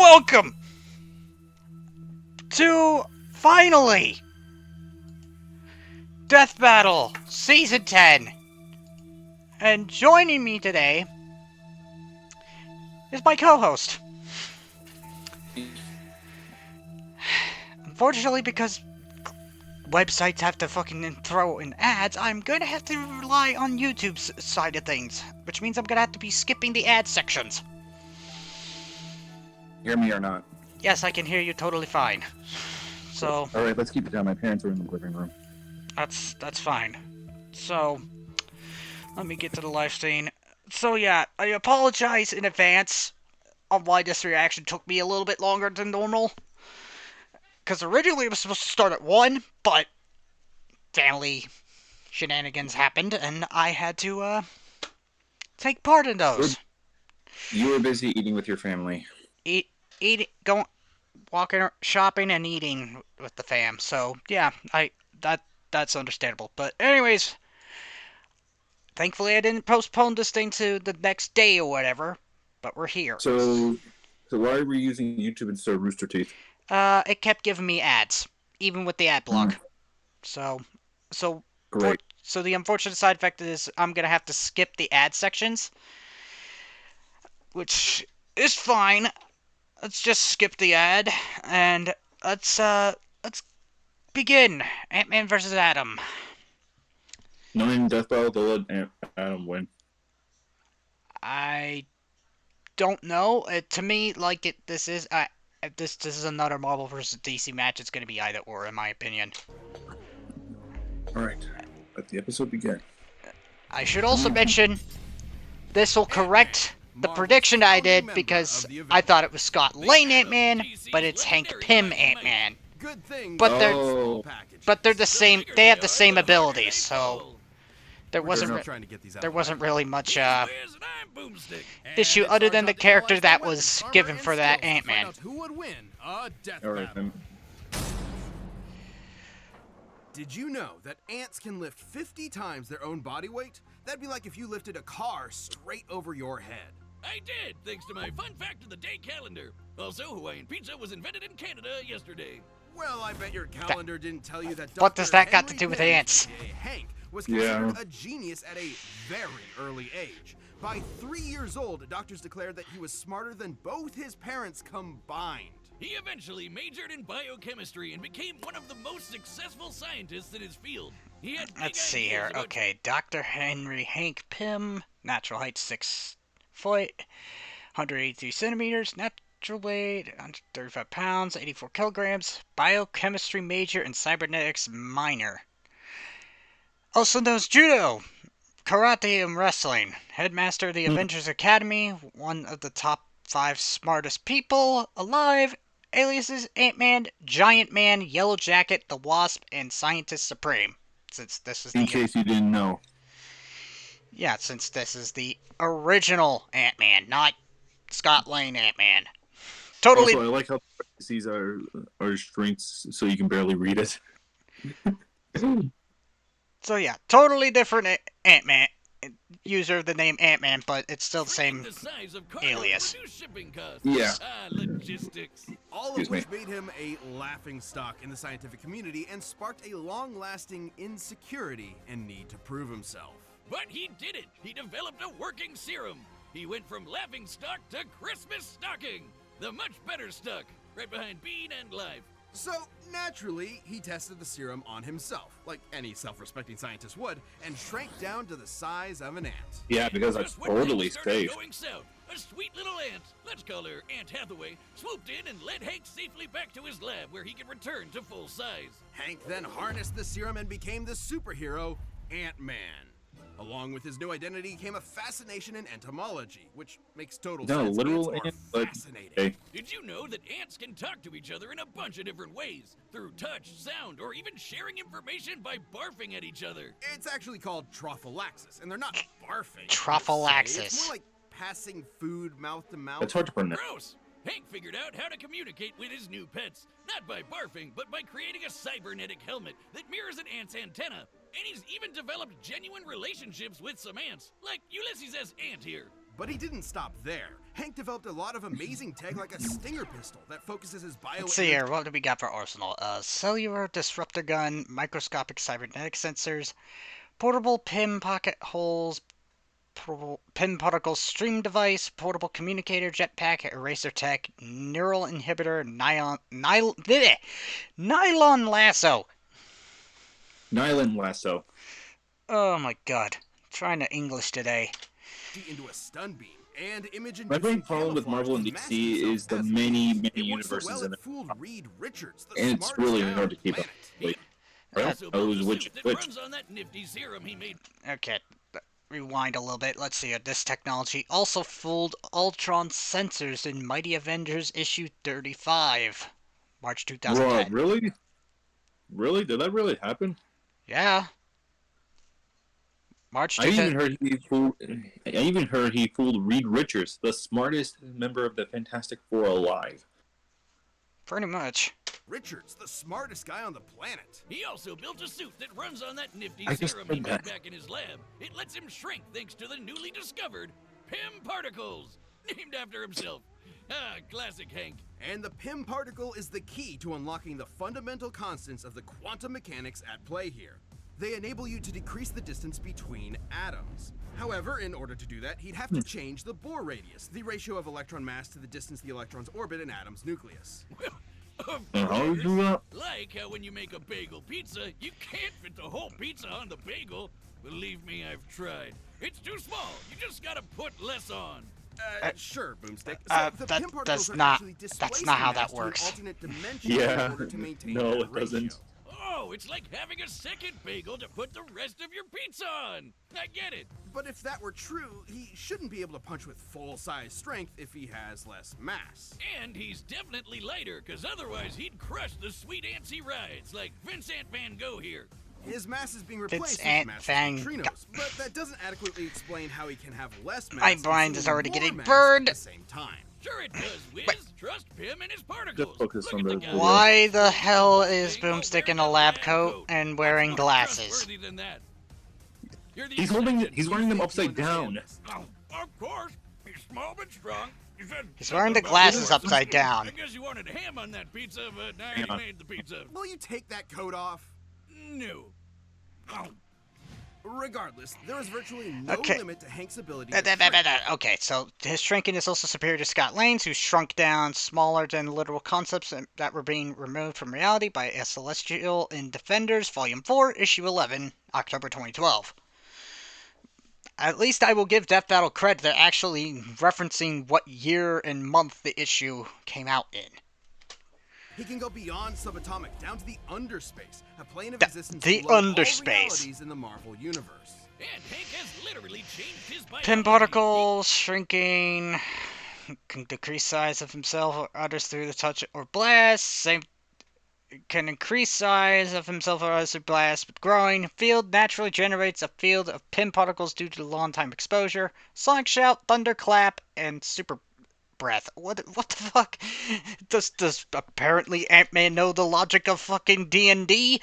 welcome to finally Death Battle Season 10. And joining me today is my co-host. Unfortunately, because websites have to fucking throw in ads, I'm gonna have to rely on YouTube's side of things, which means I'm gonna have to be skipping the ad sections. Hear me or not? Yes, I can hear you totally fine. So, alright, let's keep it down. My parents are in the living room. that's fine. So, let me get to the live stream. So yeah, I apologize in advance on why this reaction took me a little bit longer than normal. Because originally it was supposed to start at 1, but family shenanigans happened, and I had to, take part in those. You were busy eating with your family. Going, walking, shopping, and eating with the fam. So yeah, that's understandable. But anyways, thankfully I didn't postpone this thing to the next day or whatever. But we're here. So why are we using YouTube instead of Rooster Teeth? It kept giving me ads, even with the ad block. So Great. So the unfortunate side effect is I'm gonna have to skip the ad sections, which is fine. Let's just skip the ad and let's begin. Ant-Man vs. Adam. Knowing Death Battle, they'll let Adam win. I don't know. To me, like this is this is another Marvel vs. DC match. It's gonna be either or, in my opinion. Alright, let the episode begin. I should also mention this will correct the prediction I did because I thought it was Scott Lang Ant-Man, but it's Hank Pym Ant-Man. But they're the same. They have the same abilities, so there wasn't really much issue other than the character that was given for that Ant-Man. Alright then. Did you know that ants can lift 50 times their own body weight? That'd be like if you lifted a car straight over your head. I did, thanks to my Fun Fact of the Day calendar. Also, Hawaiian pizza was invented in Canada yesterday. Well, I bet your calendar didn't tell you that What does that got to Henry do with Pym, ants? aka Hank, was considered a genius at a very early age. By 3 years old, doctors declared that he was smarter than both his parents combined. He eventually majored in biochemistry and became one of the most successful scientists in his field. He had Let's see here. Okay, Dr. Henry Hank Pym, natural height 6 foot, 183 centimeters, natural weight 135 pounds, 84 kilograms, biochemistry major and cybernetics minor. Also known as judo, karate, and wrestling. Headmaster of the Avengers Academy, one of the top 5 smartest people alive. Aliases Ant-Man, Giant Man, Yellow Jacket, the Wasp, and Scientist Supreme. Since this is in case you didn't know. Yeah, since this is the original Ant-Man, not Scott Lang Ant-Man. Totally. Also, I like how these are strengths, so you can barely read it. So yeah, totally different Ant-Man. User of the name Ant-Man, but it's still the same alias. Yeah. Logistics. All of which made him a laughingstock in the scientific community and sparked a long-lasting insecurity and need to prove himself. But he did it. He developed a working serum. He went from laughingstock to Christmas stocking. The much better stuck, right behind Bean and Life. So, naturally, he tested the serum on himself, like any self-respecting scientist would, and shrank down to the size of an ant. Yeah, because that's totally safe. Going south, a sweet little ant, let's call her Aunt Hathaway, swooped in and led Hank safely back to his lab where he could return to full size. Hank then harnessed the serum and became the superhero, Ant-Man. Along with his new identity came a fascination in entomology, which makes total sense. Literal ants ant, are but fascinating. hey. Did you know that ants can talk to each other in a bunch of different ways? Through touch, sound, or even sharing information by barfing at each other. It's actually called trophallaxis, and they're not barfing. Trophallaxis. It's more like passing food mouth to mouth. It's hard to pronounce. Gross! Hank figured out how to communicate with his new pets, not by barfing, but by creating a cybernetic helmet that mirrors an ant's antenna. And he's even developed genuine relationships with some ants, like Ulysses' ant here. But he didn't stop there. Hank developed a lot of amazing tech like a Stinger pistol that focuses his bio... Let's see here, what do we got for arsenal? Cellular disruptor gun, microscopic cybernetic sensors, portable PIM pocket holes, portable PIM particle stream device, portable communicator, jetpack, eraser tech, neural inhibitor, nylon lasso. Nylon lasso. Oh my god. Trying to English today. Into a stun beam and image My main problem with Marvel and DC is the many universes in it. Fooled Reed Richards, And it's really hard to keep up. Like, which runs on that nifty serum he made. Okay, rewind a little bit. Let's see. This technology also fooled Ultron sensors in Mighty Avengers issue 35, March 2010. Bro, really? Really? Did that really happen? Yeah. March I 2010. even heard he fooled Reed Richards, the smartest member of the Fantastic Four alive. Pretty much. Richards, the smartest guy on the planet. He also built a suit that runs on that nifty I just serum he heard made that. back in his lab. It lets him shrink thanks to the newly discovered PIM particles, named after himself. Ah, classic Hank. And the PIM particle is the key to unlocking the fundamental constants of the quantum mechanics at play here. They enable you to decrease the distance between atoms. However, in order to do that, he'd have to change the Bohr radius, the ratio of electron mass to the distance the electrons orbit an atom's nucleus. Of And how do you do course. that? Like how when you make a bagel pizza, you can't fit the whole pizza on the bagel. Believe me, I've tried. It's too small. You just gotta put less on. Sure, Boomstick. The that- PIM particles that's are not- actually that's displacing not how mass that to an works. alternate dimension Yeah. in order to maintain No, that it doesn't. ratio. Oh, it's like having a second bagel to put the rest of your pizza on. I get it. But if that were true, he shouldn't be able to punch with full-size strength if he has less mass. And he's definitely lighter, because otherwise he'd crush the sweet antsy rides like Vincent Van Gogh here. His mass is being replaced with Ant mass Van neutrinos, but that doesn't adequately explain how he can have less mass. My and brain is seemingly already more getting mass burned. At the same time. Sure it does, Wiz. Trust Pim and his particles. Just focus Look on at the- guy. Why the hell is Ain't no Boomstick in wearing a lab coat and What's wearing more glasses? trustworthy than that? You're the He's exception. wearing them You upside down. understand Oh, of course. He's small but strong. He said He's wearing the glasses upside down. I guess you wanted ham on that pizza, but I Yeah. already made the pizza. this. Will you take that coat off? No. Oh, Regardless, there is virtually no Okay. limit to Hank's ability to shrink. Okay, so his shrinking is also superior to Scott Lane's, who shrunk down smaller than literal concepts that were being removed from reality by a Celestial in Defenders, Volume 4, Issue 11, October 2012. At least I will give Death Battle credit. They're actually referencing what year and month the issue came out in. He can go beyond subatomic, down to the underspace, a plane of The- existence the below all underspace. realities in the Marvel universe. and Hank has literally changed his biology. Pin particles shrinking, can decrease size of himself or others through the touch or blast. Same can increase size of himself or others through blast, but growing field naturally generates a field of pin particles due to long time exposure. Sonic shout, thunderclap, and super breath. What the fuck? Does apparently Ant-Man know the logic of fucking D&D?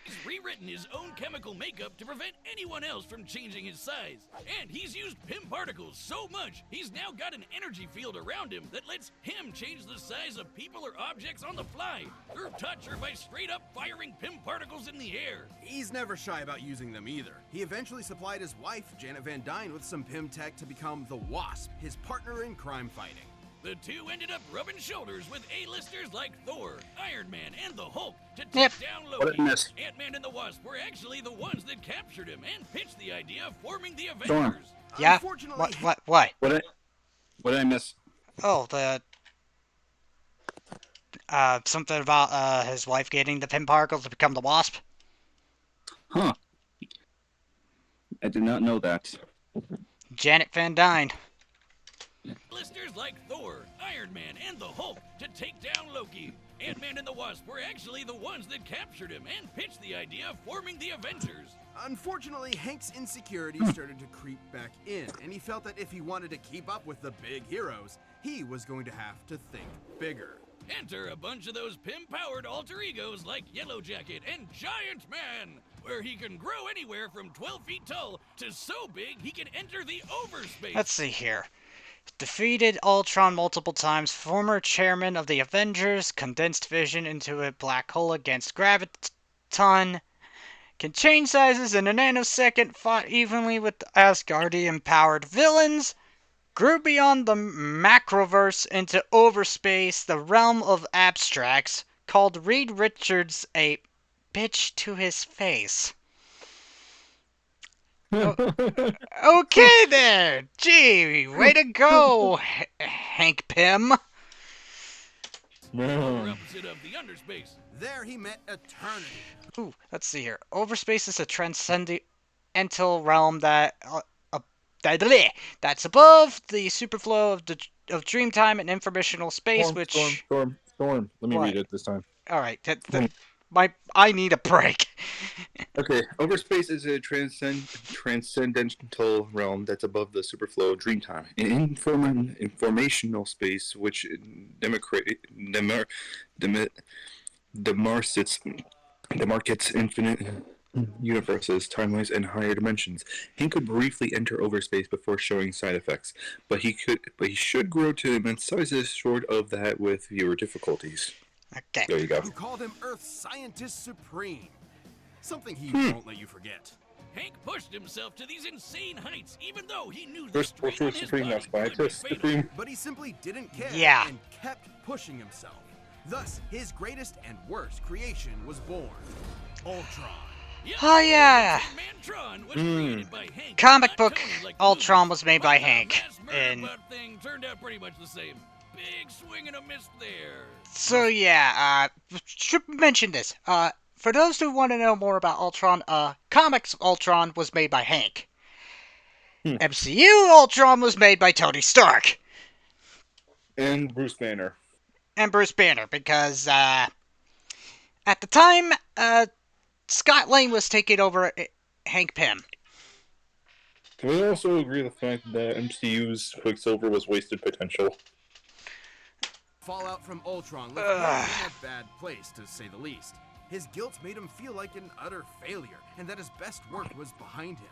He's rewritten his own chemical makeup to prevent anyone else from changing his size. And he's used Pim particles so much, he's now got an energy field around him that lets him change the size of people or objects on the fly, through touch or by straight up firing Pim particles in the air. He's never shy about using them either. He eventually supplied his wife, Janet Van Dyne, with some Pym tech to become the Wasp, his partner in crime fighting. The two ended up rubbing shoulders with A-listers like Thor, Iron Man, and the Hulk to take Yep. down What Loki. did I miss? Ant-Man and the Wasp were actually the ones that captured him and pitched the idea of forming the Storm. Avengers. Yeah? Unfortunately, What? What did I miss? Oh, something about, his wife getting the pin particles to become the Wasp? Huh. I did not know that. Janet Van Dyne. Listers like Thor, Iron Man, and the Hulk to take down Loki. Ant-Man and the Wasp were actually the ones that captured him and pitched the idea of forming the Avengers. Unfortunately, Hank's insecurities started to creep back in, and he felt that if he wanted to keep up with the big heroes, he was going to have to think bigger. Enter a bunch of those Pim-powered alter egos like Yellow Jacket and Giant Man. where he can grow anywhere from 12 feet tall to so big he can enter the overspace. Let's see here. Defeated Ultron multiple times, former chairman of the Avengers, condensed vision into a black hole against graviton, can change sizes in a nanosecond, fought evenly with Asgardian-powered villains, grew beyond the macroverse into overspace, the realm of abstracts, called Reed Richards a bitch to his face. Okay there! Gee, way to go, Hank Pym! Polar opposite of the underspace. There he met eternity. Ooh, let's see here. Overspace is a transcendental realm that's above the superflow of dreamtime and informational space, Storm. Let me What? read it this time. All right, I need a break. Okay, overspace is a transcendental realm that's above the superflow of dreamtime. An informational space which demarcates infinite universes, timelines, and higher dimensions. Hank could briefly enter overspace before showing side effects, but he should grow to immense sizes short of that with fewer difficulties. Okay. There you go. Who called him Earth's Scientist Supreme. Something he won't let you forget. Hank pushed himself to these insane heights, even though he knew the First strain Sorcerer on his Supreme, now body could be Scientist fatal. Supreme. But he simply didn't care Yeah. and kept pushing himself. Thus, his greatest and worst creation was born. Ultron. Yep, Oh, yeah. Mantron was created by Hank, Comic not book Tony like the Ultron movie. was made by But the Hank, mass murder and bot thing turned out pretty much the same. Big swing and a miss there. so yeah, should mention this. For those who want to know more about Ultron, comics Ultron was made by Hank. MCU Ultron was made by Tony Stark And Bruce Banner. and Bruce Banner because at the time, Scott Lang was taking over Hank Pym. Can we also agree the fact that MCU's Quicksilver was wasted potential? Fallout from Ultron left him in a bad place, to say the least. His guilt made him feel like an utter failure, and that his best work was behind him.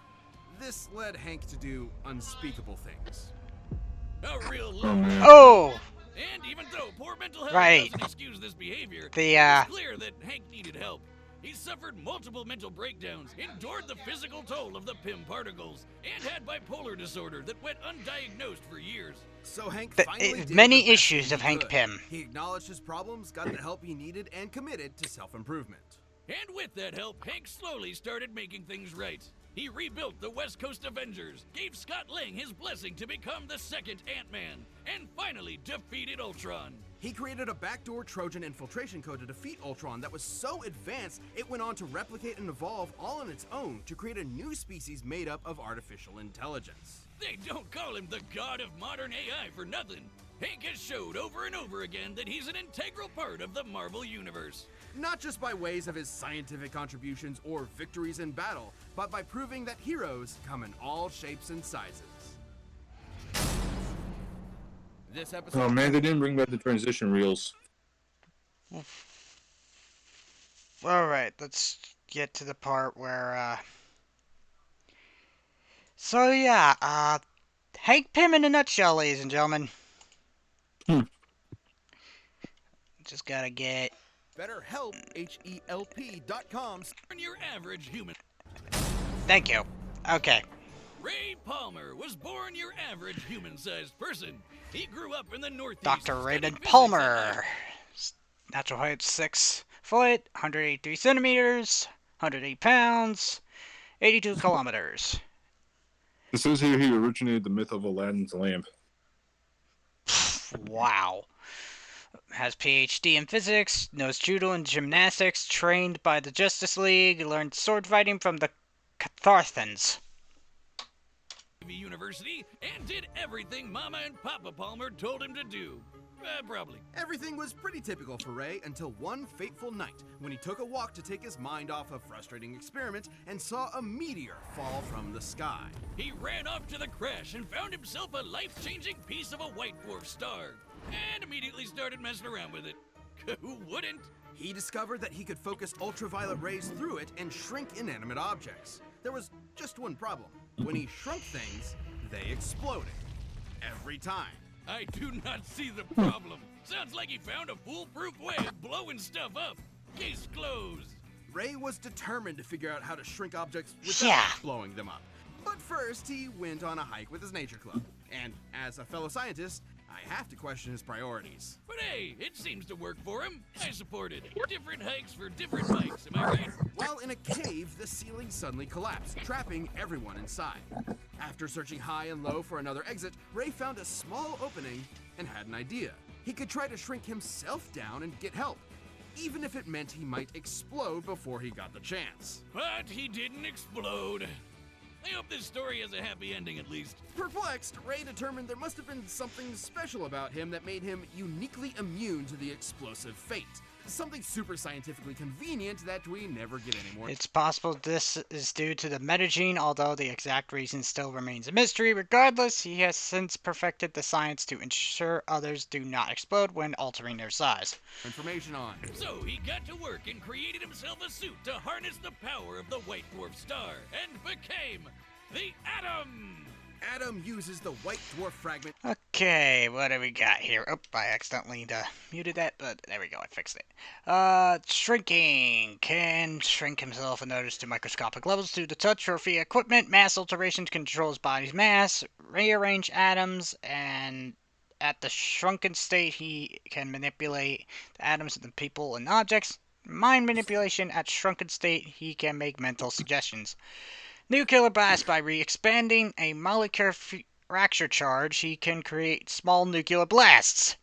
This led Hank to do unspeakable things. A real Oh, man. Oh, And even though poor mental health Right. doesn't excuse this behavior, The, it's clear that Hank needed help. He suffered multiple mental breakdowns, endured the physical toll of the Pym particles, and had bipolar disorder that went undiagnosed for years. So Hank The- finally did many the best issues he of Hank could. Pym. He acknowledged his problems, got the help he needed, and committed to self-improvement. And with that help, Hank slowly started making things right. He rebuilt the West Coast Avengers, gave Scott Lang his blessing to become the second Ant-Man, and finally defeated Ultron. He created a backdoor Trojan infiltration code to defeat Ultron that was so advanced it went on to replicate and evolve all on its own to create a new species made up of artificial intelligence. They don't call him the god of modern AI for nothing. Hank has showed over and over again that he's an integral part of the Marvel Universe. Not just by ways of his scientific contributions or victories in battle, but by proving that heroes come in all shapes and sizes. This episode. Oh man, they didn't bring back the transition reels. alright, let's get to the part where, So yeah, Hank Pym in a nutshell, ladies and gentlemen. Just gotta get... BetterHelp, HELP.com. And your average human. Thank you. Okay. Ray Palmer was born your average human-sized person. He grew up in the Northeast. Dr. studied Raymond physics Palmer. Natural height 6 foot, 183 centimeters, 108 pounds, 82 kilometers. It says here he originated the myth of Aladdin's lamp. Wow. Has PhD in physics, knows judo and gymnastics, trained by the Justice League, learned sword fighting from the Catharthans. University and did everything Mama and Papa Palmer told him to do. Probably. Everything was pretty typical for Ray until one fateful night when he took a walk to take his mind off a frustrating experiment and saw a meteor fall from the sky. He ran off to the crash and found himself a life-changing piece of a white dwarf star, and immediately started messing around with it. Who wouldn't? He discovered that he could focus ultraviolet rays through it and shrink inanimate objects. There was just one problem. When he shrunk things, they exploded. Every time. I do not see the problem. Sounds like he found a foolproof way of blowing stuff up. Case closed. Ray was determined to figure out how to shrink objects without blowing them up. But first, he went on a hike with his nature club. And as a fellow scientist, I have to question his priorities. But hey, it seems to work for him. I support it. Different hikes for different bikes, am I right? While in a cave, the ceiling suddenly collapsed, trapping everyone inside. After searching high and low for another exit, Ray found a small opening and had an idea. He could try to shrink himself down and get help, even if it meant he might explode before he got the chance. But he didn't explode. I hope this story has a happy ending at least. Perplexed, Ray determined there must have been something special about him that made him uniquely immune to the explosive fate. Something super scientifically convenient that we never get anymore. It's possible this is due to the metagene, although the exact reason still remains a mystery. Regardless, he has since perfected the science to ensure others do not explode when altering their size. Information on. So he got to work and created himself a suit to harness the power of the White Dwarf star and became the Atom! Adam uses the White Dwarf fragment. Okay, what do we got here? Oh, I accidentally muted that, but there we go, I fixed it. Shrinking. Can shrink himself and others to microscopic levels through the touch or via equipment. Mass alteration to control his body's mass. Rearrange atoms, and at the shrunken state, he can manipulate the atoms of the people and objects. Mind manipulation. At shrunken state, he can make mental suggestions. Nuclear blast. By re-expanding a molecular fracture charge, he can create small nuclear blasts.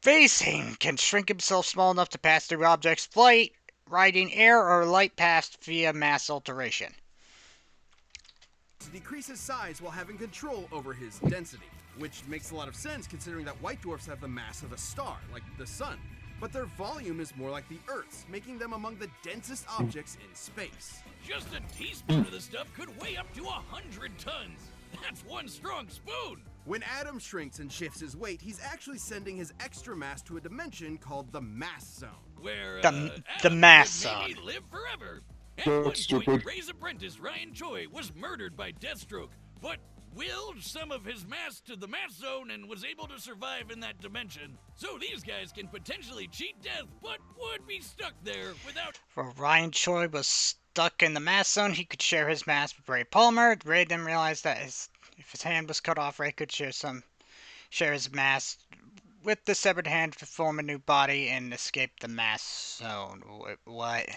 Facing. Can shrink himself small enough to pass through objects. Flight. Riding air or light past via mass alteration. To decrease his size while having control over his density, which makes a lot of sense considering that white dwarfs have the mass of a star, like the sun, but their volume is more like the Earth's, making them among the densest objects in space. Just a teaspoon of the stuff could weigh up to 100 tons. That's one strong spoon. When Adam shrinks and shifts his weight, he's actually sending his extra mass to a dimension called the mass zone. Where The Adam mass could maybe zone. live forever. At That's one point, stupid. Ray's apprentice Ryan Choi was murdered by Deathstroke, but willed some of his mass to the mass zone and was able to survive in that dimension. So these guys can potentially cheat death, but would be stuck there without. For Ryan Choi was stuck in the mass zone, he could share his mass with Ray Palmer. Ray then realized that if his hand was cut off, Ray could share his mass with the severed hand to form a new body and escape the mass zone. What?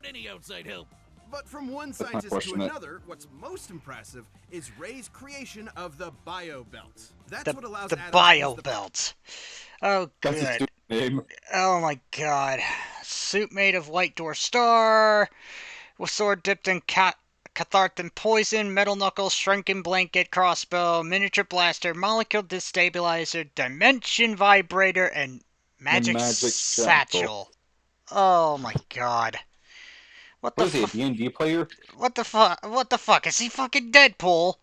Any outside help. But from one not scientist to fortunate. another, what's most impressive is Ray's creation of the Bio Belt. That's what allows The Adam to bio use the belt. Oh, That's a good. stupid name. Oh my god. Suit made of white dwarf star, with sword dipped in cathartin poison, metal knuckles, shrunken blanket, crossbow, miniature blaster, molecule destabilizer, dimension vibrator, and magic magic satchel. satchel. Oh my god. What the What is he, a fuck? D&D player? What the fuck? What the fuck? Is he fucking Deadpool?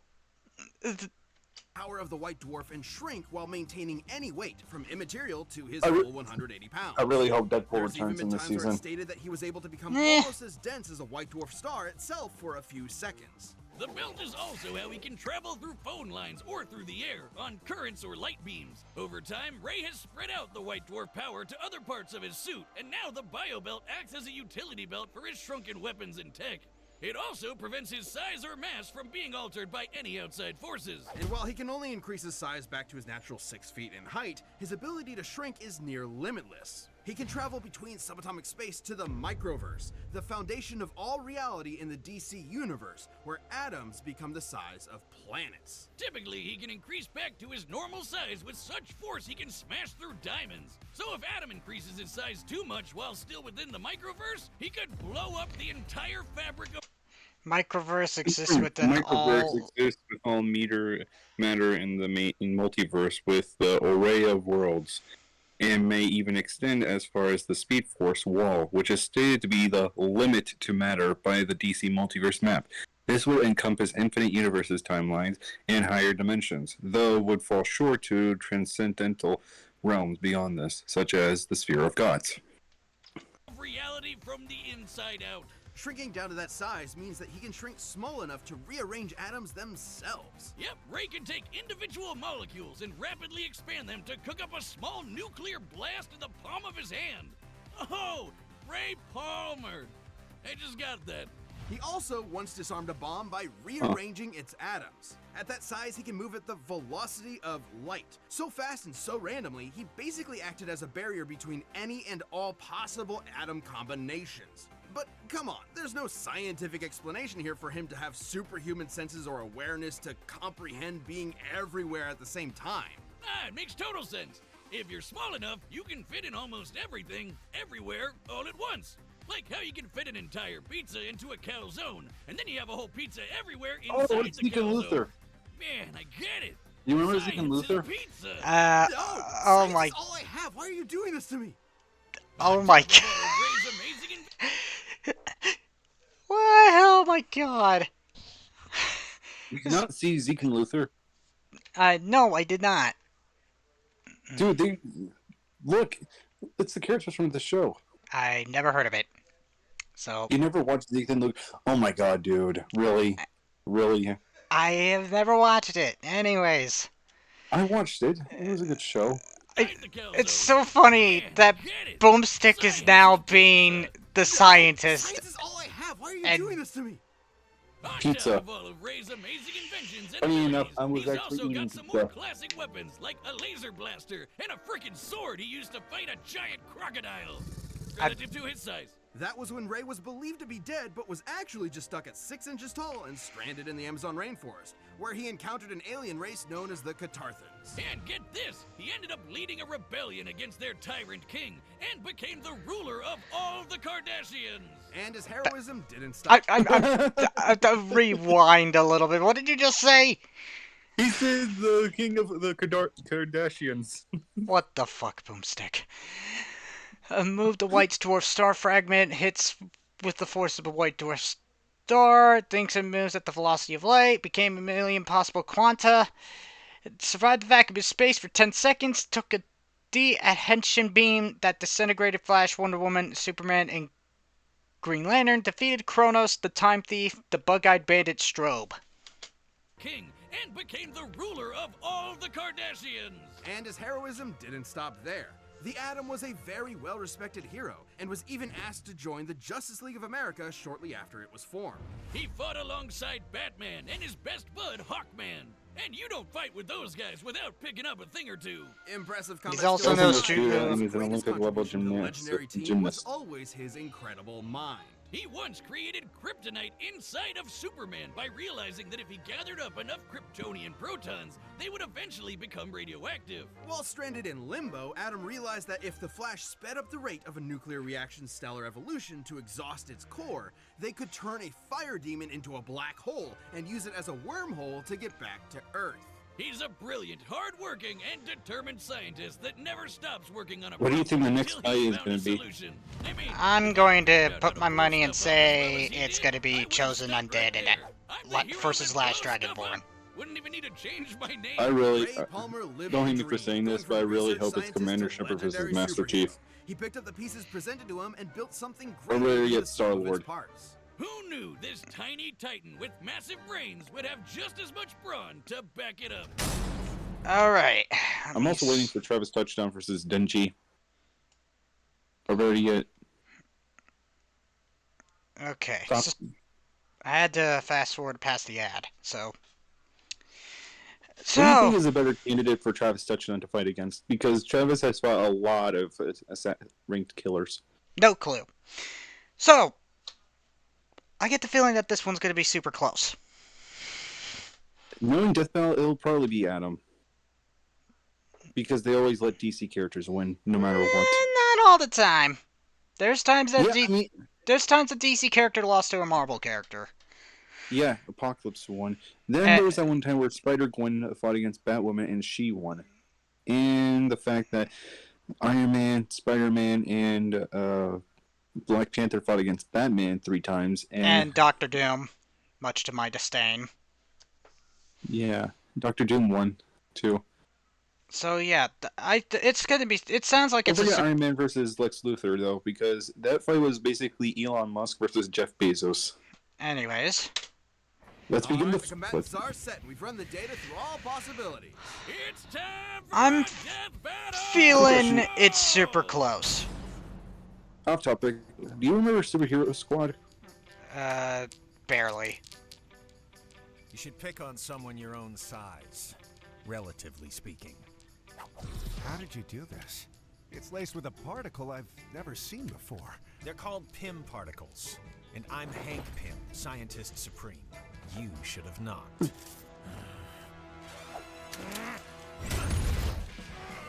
power of the White Dwarf and shrink while maintaining any weight, from immaterial to his I re- full 180 pounds. I really hope Deadpool There's even returns been in this times where season. it's stated that he was able to become Eh. almost as dense as a white dwarf star itself for a few seconds. The belt is also how he can travel through phone lines or through the air, on currents or light beams. Over time, Ray has spread out the White Dwarf power to other parts of his suit, and now the Bio Belt acts as a utility belt for his shrunken weapons and tech. It also prevents his size or mass from being altered by any outside forces. And while he can only increase his size back to his natural 6 feet in height, his ability to shrink is near limitless. He can travel between subatomic space to the microverse, the foundation of all reality in the DC universe, where atoms become the size of planets. Typically, he can increase back to his normal size with such force he can smash through diamonds. So if Adam increases his size too much while still within the microverse, he could blow up the entire fabric of Microverse exists within Microverse all. exists with all matter in the multiverse with the array of worlds, and may even extend as far as the Speed Force wall, which is stated to be the limit to matter by the DC multiverse map. This will encompass infinite universes, timelines, and higher dimensions, though would fall short to transcendental realms beyond this, such as the sphere of gods. Reality from the inside out. Shrinking down to that size means that he can shrink small enough to rearrange atoms themselves. Yep, Ray can take individual molecules and rapidly expand them to cook up a small nuclear blast in the palm of his hand. Oh, Ray Palmer. I just got that. He also once disarmed a bomb by rearranging its atoms. At that size, he can move at the velocity of light. So fast and so randomly, he basically acted as a barrier between any and all possible atom combinations. But come on, there's no scientific explanation here for him to have superhuman senses or awareness to comprehend being everywhere at the same time. Ah, it makes total sense. If you're small enough, you can fit in almost everything, everywhere, all at once. Like how you can fit an entire pizza into a calzone, and then you have a whole pizza everywhere inside the Zeke and calzone. Luther. Man, I get it. You remember Science Zeke and Luther? is pizza. No, Oh science my, is all I have. Why are you doing this to me? oh my Talk about god. Ray's amazing Oh my god. You did not see Zeke and Luther? No, I did not. Dude, they... Look, it's the characters from the show. I never heard of it. So, You never watched Zeke and Luther? Oh my god, dude. Really? Really? I have never watched it. Anyways. I watched it. It was a good show. inside the calzone. It's so funny Man, that get it. Boomstick is Science now is being pizza. the scientist. Science is all I have. Why are you And- doing this to me? On Pizza. top of all of Ray's amazing inventions and Funny enough, abilities, I was he's actually also eating got some pizza. more classic weapons, like a laser blaster and a freaking sword he used to fight a giant crocodile. Relative to his size. That was when Ray was believed to be dead, but was actually just stuck at 6 inches tall and stranded in the Amazon rainforest, where he encountered an alien race known as the Catarthans. And get this, he ended up leading a rebellion against their tyrant king and became the ruler of all the Kardashians. And his heroism didn't stop. Rewind a little bit. What did you just say? He said the king of the Kardashians. What the fuck, Boomstick? Move the white dwarf star fragment, hits with the force of a white dwarf star, thinks it moves at the velocity of light, became a million possible quanta, survived the vacuum of space for 10 seconds, took a de-adhesion beam that disintegrated Flash, Wonder Woman, Superman, and Green Lantern, defeated Kronos, the Time Thief, the Bug-Eyed Bandit Strobe. King and became the ruler of all the Kardashians. And his heroism didn't stop there. The Atom was a very well-respected hero, and was even asked to join the Justice League of America shortly after it was formed. He fought alongside Batman and his best bud, Hawkman. And you don't fight with those guys without picking up a thing or two. Impressive combat He's also skills no and street- his he's an greatest Olympic-level contribution to the gymnast- legendary team was gymnast. always his incredible mind. He once created kryptonite inside of Superman by realizing that if he gathered up enough Kryptonian protons, they would eventually become radioactive. While stranded in limbo, Adam realized that if the Flash sped up the rate of a nuclear reaction's stellar evolution to exhaust its core, they could turn a fire demon into a black hole and use it as a wormhole to get back to Earth. He's a brilliant, hard-working, and determined scientist that never stops working on a What do you think the problem next until guy he's is found gonna a be? solution. I mean, I'm if going I to found out put how to my blow money and stuff up as well say as he it's did, going to I be would've Chosen stopped Undead right and there. I'm the hero versus that Last blows stuff Dragonborn. up. Wouldn't even need to change my name. I really... Ray Palmer lived don't the hate me for dream, saying this, going but I from really research hope it's scientist Commander to Shepard versus legendary Master superhero. Chief. He picked up the pieces presented to him and built something Or great whether from he the gets sum of its Star-Lord. parts. Who knew this tiny titan with massive brains would have just as much brawn to back it up? Alright. I'm also waiting for Travis Touchdown versus Denji. Or better yet... Okay. Stop. So, I had to fast forward past the ad, so... Who do you think So, is a better candidate for Travis Touchdown to fight against? Because Travis has fought a lot of ranked killers. no clue. So, I get the feeling that this one's going to be super close. Knowing Death Battle, it'll probably be Adam. Because they always let DC characters win, no matter what. Not all the time. There's times that Yeah, I mean, there's times a DC character lost to a Marvel character. yeah, Apocalypse won. Then Eh. there was that one time where Spider-Gwen fought against Batwoman and she won. And the fact that Iron Man, Spider-Man, and Black Panther fought against Batman 3 times. And Doctor Doom, much to my disdain. Yeah, Doctor Doom won, too. So yeah, it's gonna be. It sounds like Don't it's a. forget Iron Man versus Lex Luthor, though, because that fight was basically Elon Musk versus Jeff Bezos. Anyways, Let's All begin right, the. the combatants are set, and we've run the data through all possibilities. It's time for I'm a death battle! feeling it's super close. Off topic. Do you remember Superhero Squad? Uh, barely. You should pick on someone your own size, relatively speaking. How did you do this? It's laced with a particle I've never seen before. They're called Pym particles, and I'm Hank Pym, scientist supreme. You should have not.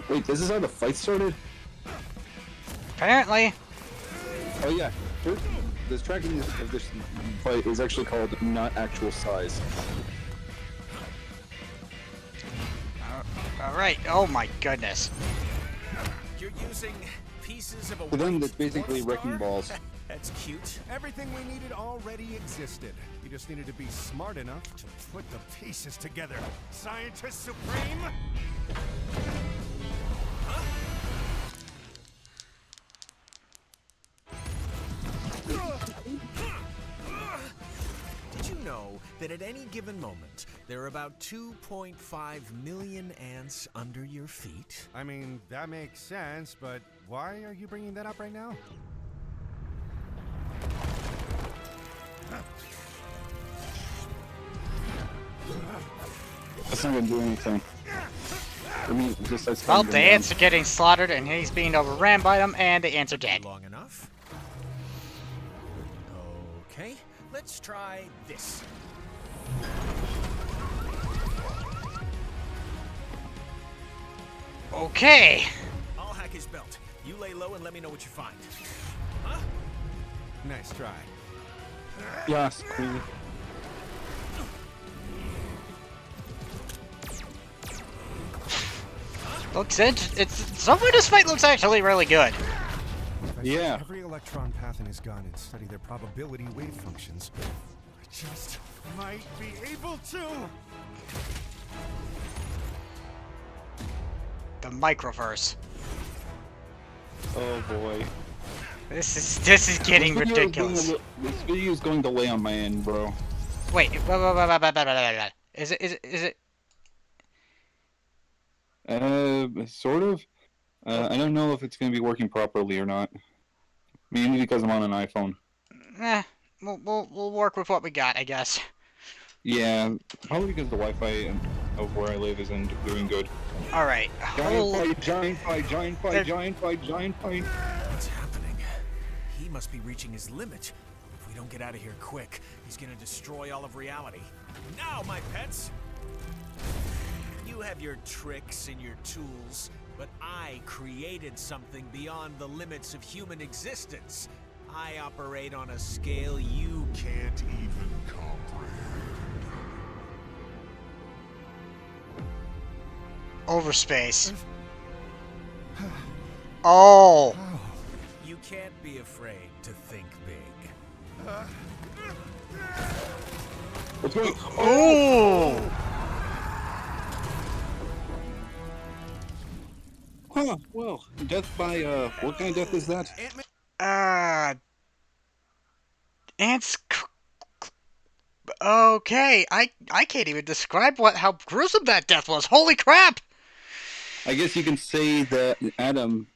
Wait, this is how the fight started? Apparently. Oh yeah. This tracking of this fight is actually called not actual size. All right. Oh my goodness. You're using pieces of a For them, white that's basically dwarf wrecking star? balls. That's cute. Everything we needed already existed. You just needed to be smart enough to put the pieces together. Scientist Supreme? Did you know that at any given moment, there are about 2.5 million ants under your feet? I mean, that makes sense, but why are you bringing that up right now? That's not gonna do anything. I mean, just that's Well, the ants are getting slaughtered, and he's being overran by them, and the ants are dead. Long enough. Okay, let's try this. Okay. I'll hack his belt. You lay low and let me know what you find. Huh? Nice try. Yes, queen. Looks it's some of this fight looks actually really good. If I Yeah. take every electron path in his gun and study their probability wave functions, I just might be able to. The microverse. Oh boy. This is getting This video is ridiculous. This video is going to lay on my end, bro. Wait, is it? Sort of. I don't know if it's going to be working properly or not. Mainly because I'm on an iPhone. We'll work with what we got, I guess. Yeah, probably because the Wi-Fi of where I live isn't doing good. All right. Giant fight, giant fight, giant fight, giant fight. What's happening? He must be reaching his limit. If we don't get out of here quick, he's gonna destroy all of reality. Now, my pets! You have your tricks and your tools, but I created something beyond the limits of human existence. I operate on a scale you can't even comprehend. Overspace. Oh. You can't be afraid to think big. What's going? Ooh. Huh, well, death by, what kind of death is that? Ants. Okay, I can't even describe how gruesome that death was. Holy crap! I guess you can say that Adam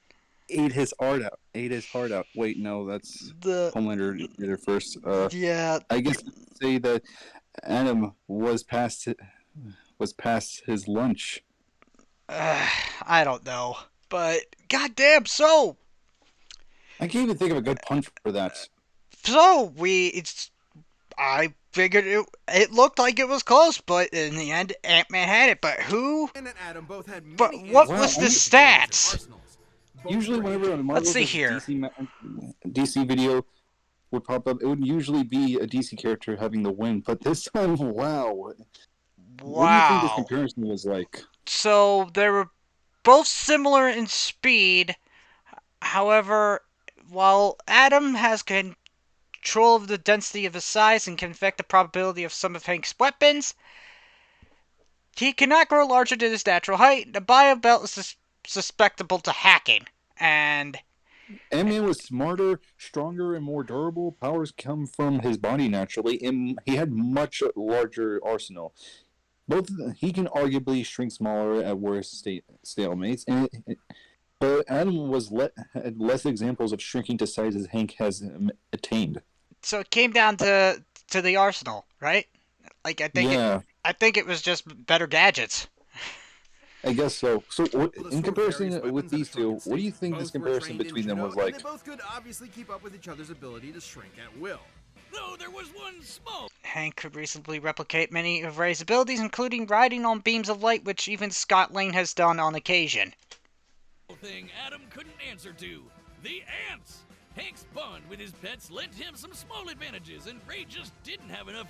ate his heart out. Ate his heart out. Wait, no, that's The Homelander did it first. yeah. I guess you could say that Adam was past his lunch. I don't know, but goddamn. So I can't even think of a good pun for that. I figured it looked like it was close, but in the end, Ant-Man had it. But who? And Adam both had many But what ants was in the their stats? arsenals. Both Usually, were whenever a Marvel Let's see versus here. DC video would pop up, it would usually be a DC character having the win. But this time, wow. What do you think this Wow. comparison was like? So they were both similar in speed. However, while Adam has control of the density of his size and can affect the probability of some of Hank's weapons, He cannot grow larger than his natural height. The bio belt is susceptible to hacking. And Ant-Man was smarter, stronger, and more durable. Powers come from his body naturally, and he had much larger arsenal. He can arguably shrink smaller at worst stalemates, but Adam had less examples of shrinking to sizes Hank has attained. so it came down to the arsenal, right? Like I think it was just better gadgets. I guess so. So, in comparison various with weapons at a these two, shrunken what do you state. think this Both were comparison trained in between them was judo, and like? they both could obviously keep up with each other's ability to shrink at will. Though there was one small Hank could reasonably replicate many of Ray's abilities, including riding on beams of light, which even Scott Lane has done on occasion. thing Adam couldn't answer to. The ants! Hank's bond with his pets lent him some small advantages, and Ray just didn't have enough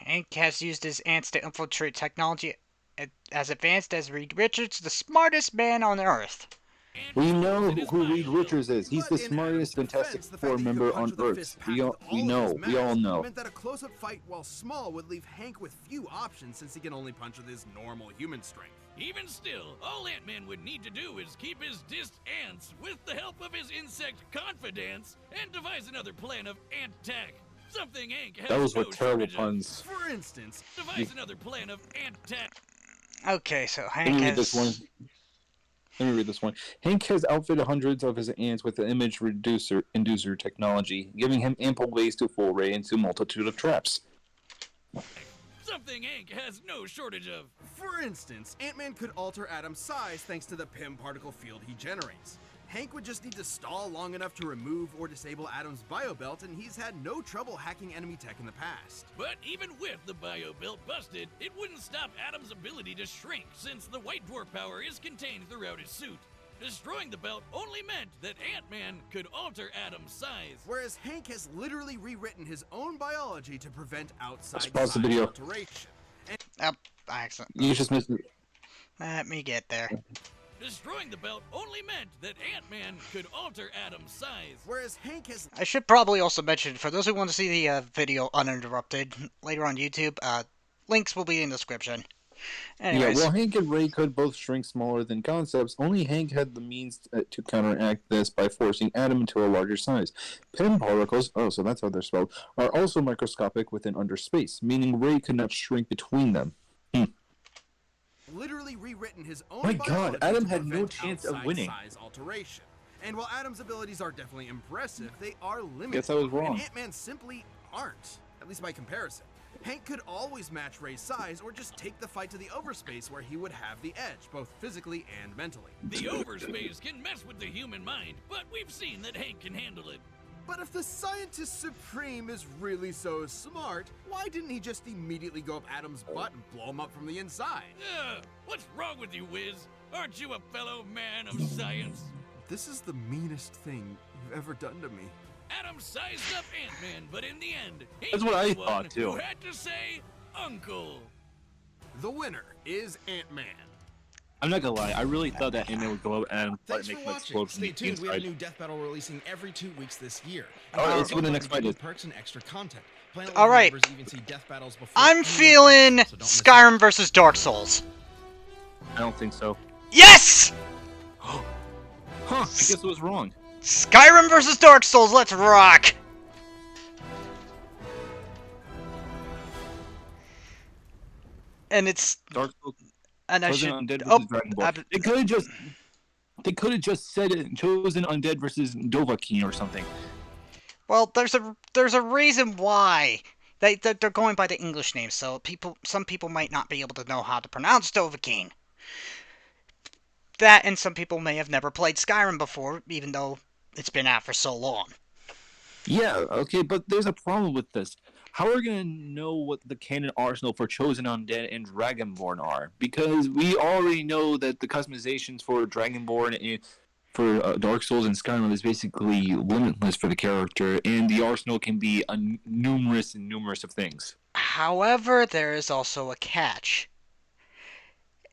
Hank has used his ants to infiltrate technology as advanced as Reed Richards, the smartest man on Earth. We know who Reed Richards is. He's the But in smartest Adam's Fantastic defense, the Four fact that he could member punch on with a Earth. fist We packed all, with we all know. of his We all mass know. meant that a close-up fight, while small, would leave Hank with few options since he can only punch with his normal human strength. Even still, all Ant-Man would need to do is keep his dissed ants with the help of his insect confidants and devise another plan of ant attack. Something Hank has Those were no terrible shortage of. puns. For instance, Devise another plan of ant attack. Okay, so Let Hank me read has... this one. Let me read this one. Hank has outfitted hundreds of his ants with the image inducer technology, giving him ample ways to fool Ray into a multitude of traps. Something Hank has no shortage of. For instance, Ant-Man could alter Adam's size thanks to the PIM particle field he generates. Hank would just need to stall long enough to remove or disable Adam's biobelt, and he's had no trouble hacking enemy tech in the past. But even with the bio belt busted, it wouldn't stop Adam's ability to shrink, since the white dwarf power is contained throughout his suit. Destroying the belt only meant that Ant-Man could alter Adam's size. Whereas Hank has literally rewritten his own biology to prevent outside pause the size video. alteration. Oh, accident. You just missed it. Let me get there. Destroying the belt only meant that Ant-Man could alter Adam's size. Whereas Hank has I should probably also mention, for those who want to see the video uninterrupted later on YouTube, links will be in the description. Anyways, Yeah, well, Hank and Ray could both shrink smaller than concepts. Only Hank had the means to counteract this by forcing Adam into a larger size. PIM particles, oh, so that's how they're spelled, are also microscopic within under space, meaning Ray could not shrink between them. literally rewritten his own My God, biology Adam to had no prevent chance of outside winning. size alteration. And while Adam's abilities are definitely impressive, they are limited. Guess I was wrong. And Ant-Man simply aren't, at least by comparison. Hank could always match Ray's size or just take the fight to the overspace where he would have the edge, both physically and mentally. The overspace can mess with the human mind, but we've seen that Hank can handle it. But if the Scientist Supreme is really so smart, why didn't he just immediately go up Adam's butt and blow him up from the inside? What's wrong with you, Wiz? Aren't you a fellow man of science? This is the meanest thing you've ever done to me. Adam sized up Ant-Man, but in the end, he That's what was I the one thought, too. who had to say, Uncle. The winner is Ant-Man. I'm not gonna lie, I really thought that Ant-Man would go up and Thanks make for him watching. explode from Stay the tuned. We have a inside. new Death Battle releasing every 2 weeks this year. Oh, let's see what the next fight is. Perks and extra content. Planet All right. members even see death battles before I'm anyone feeling else, so don't miss Skyrim versus Dark Souls. I don't think so. Yes! Huh, I guess it was wrong. Skyrim versus Dark Souls, let's rock! And it's... Dark Souls And I chosen should... Undead Oh, versus Dragon Ball. I've- They could have just said it, chosen Undead versus Dovahkiin or something. well, there's a reason why. They're going by the English name, so some people might not be able to know how to pronounce Dovahkiin. That, and some people may have never played Skyrim before, even though it's been out for so long. Yeah, okay, but there's a problem with this. How are we gonna know what the canon arsenal for Chosen Undead and Dragonborn are? Because we already know that the customizations for Dragonborn and for Dark Souls and Skyrim is basically limitless for the character, and the arsenal can be numerous and numerous of things. However, there is also a catch.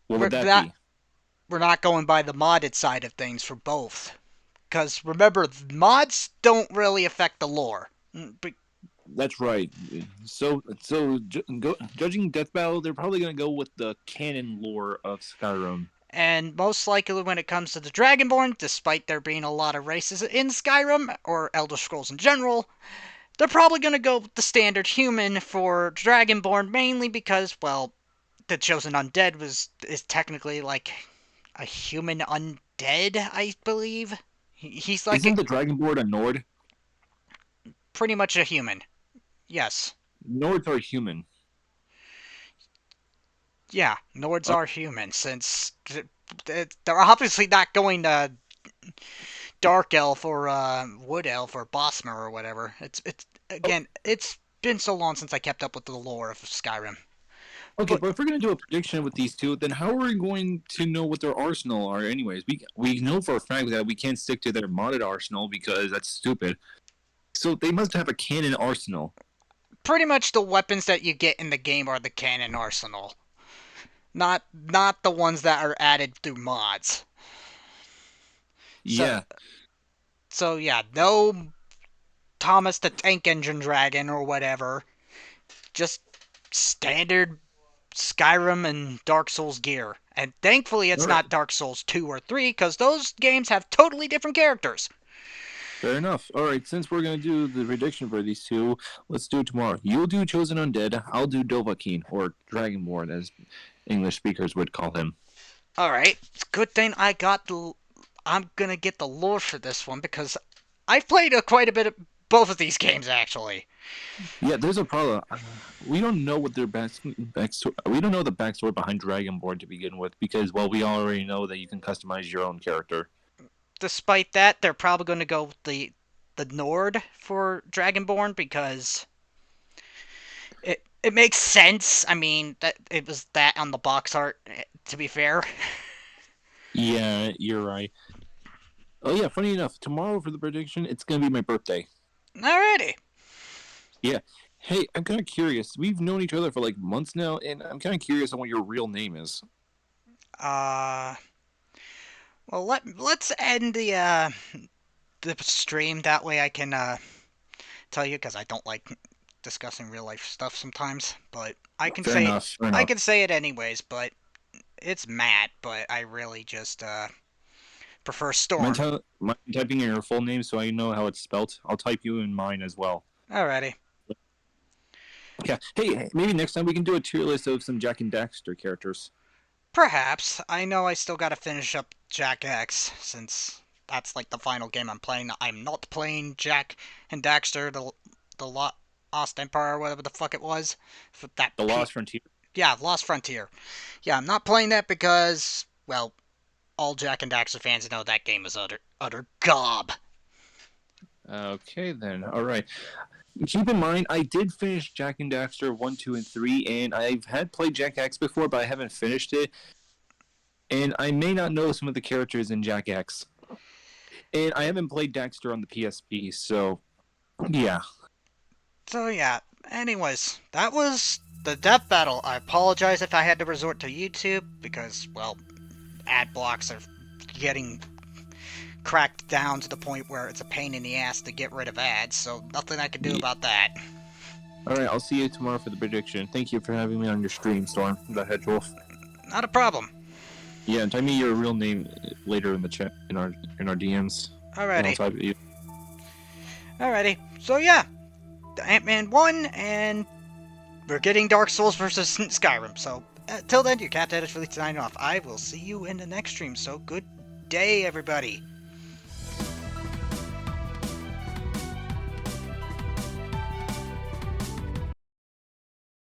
What would We're that be? We're not going by the modded side of things for both. Because remember, mods don't really affect the lore. That's right. Judging Death Battle, they're probably going to go with the canon lore of Skyrim. And most likely when it comes to the Dragonborn, despite there being a lot of races in Skyrim, or Elder Scrolls in general, they're probably going to go with the standard human for Dragonborn, mainly because, well, the Chosen Undead is technically like a human undead, I believe. He's like Isn't the Dragonborn a Nord? pretty much a human. Yes. Nords are human. Yeah, Nords are human, since they're obviously not going to Dark Elf or Wood Elf or Bosmer or whatever. It's been so long since I kept up with the lore of Skyrim. Okay, But but if we're gonna do a prediction with these two, then how are we going to know what their arsenal are? Anyways, we know for a fact that we can't stick to their modded arsenal because that's stupid. So they must have a canon arsenal. pretty much the weapons that you get in the game are the canon arsenal, not the ones that are added through mods. So, Yeah, yeah, no Thomas the Tank Engine Dragon or whatever. Just standard Skyrim and Dark Souls gear. And thankfully it's all right, not Dark Souls 2 or 3, because those games have totally different characters. fair enough. All right, since we're gonna do the prediction for these two, let's do it tomorrow. You'll do Chosen Undead. I'll do Dovahkiin, or Dragonborn, as English speakers would call him. Alright, it's a good thing I'm gonna get the lore for this one, because I've played quite a bit of both of these games, actually. Yeah, there's a problem. We don't know what their we don't know the backstory behind Dragonborn to begin with because, well, we already know that you can customize your own character. Despite that, they're probably going to go with the Nord for Dragonborn, because it makes sense. I mean, that it was that on the box art, to be fair. Yeah, you're right. Oh yeah, funny enough, tomorrow for the prediction, it's gonna be my birthday. Alrighty. Yeah. Hey, I'm kind of curious. We've known each other for like months now, and I'm kind of curious on what your real name is. Well, let's end the stream, that way I can tell you, because I don't like discussing real life stuff sometimes. But I can Fair enough. Fair I enough. can say it anyways. But it's Matt. But I really just prefer Storm. Mind typing in your full name so I know how it's spelt? I'll type you in mine as well. Alrighty. Yeah. Hey, maybe next time we can do a tier list of some Jack and Daxter characters. Perhaps. I know I still gotta finish up Jack X, since that's like the final game I'm playing. I'm not playing Jack and Daxter, the Lost Empire, or whatever the fuck it was. The Lost Frontier. Yeah, Lost Frontier. Yeah, I'm not playing that because, well, all Jack and Daxter fans know that game is utter gob. Okay, then. All right. Keep in mind, I did finish Jack and Daxter 1, 2, and 3, and I've had played Jack X before, but I haven't finished it. And I may not know some of the characters in Jack X. And I haven't played Daxter on the PSP, so yeah. So yeah, anyways, that was the death battle. I apologize if I had to resort to YouTube, because, well, ad blocks are getting cracked down to the point where it's a pain in the ass to get rid of ads, so nothing I can do about that. Alright, I'll see you tomorrow for the prediction. Thank you for having me on your stream, Storm, the Hedgewolf. Not a problem. Yeah, and type me your real name later in the chat, in our DMs. Alrighty. Alrighty. So yeah, Ant-Man won, and we're getting Dark Souls versus Skyrim. So till then, your Cat Dad is really signing off. I will see you in the next stream. So good day, everybody.